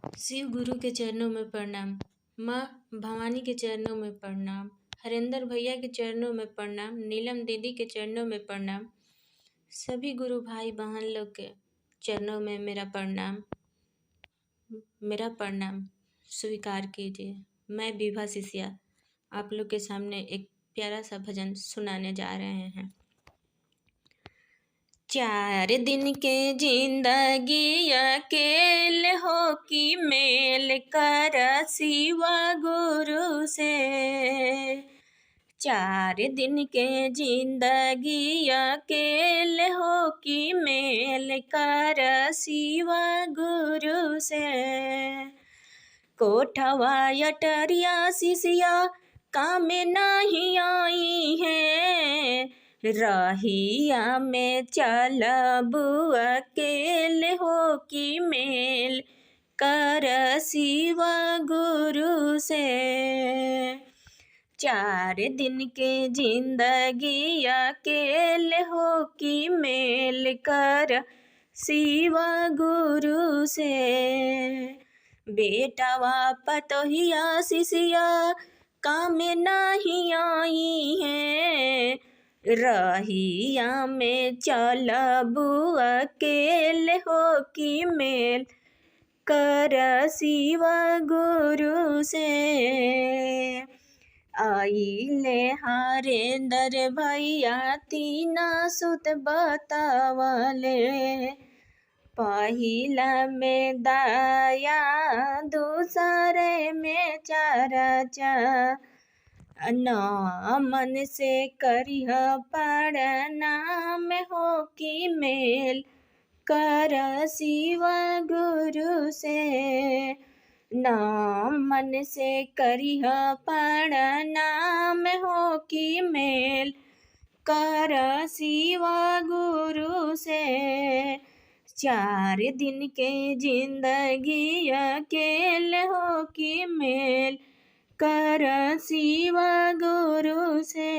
शिव गुरु के चरणों में प्रणाम। माँ भवानी के चरणों में प्रणाम। हरेंद्र भैया के चरणों में प्रणाम। नीलम दीदी के चरणों में प्रणाम। सभी गुरु भाई बहन लोग के चरणों में मेरा प्रणाम स्वीकार कीजिए। मैं विभा शिष्या आप लोग के सामने एक प्यारा सा भजन सुनाने जा रहे हैं। 4 दिन के जिंदगी अकेले हो कि मेल कर शिवा गुरु से। 4 दिन के जिंदगी अकेले हो कि मेल कर शिवा गुरु से। कोठवा अटरिया शिष्या काम नहीं आई है। रहिया में चलबू अकेले हो कि मेल कर शिवा गुरु से। 4 दिन के जिंदगी अकेले हो कि मेल कर शिवा गुरु से। बेटावा पतोहिया शिष्या काम नहीं आई है। रहिया में चलबू अकेले हो कि मेल कर शिवा गुरु से। आइले हरेंद्र भैया तीना सुत बतावले। पहिला में दया दूसरे में चर्चा। मन से करिह प्रणाम हो कि मेल कर शिवा गुरु से। मन से करिह प्रणाम हो कि मेल कर शिवा गुरु से। 4 दिन के जिंदगी अकेले हो कि मेल कर शिवा गुरु से।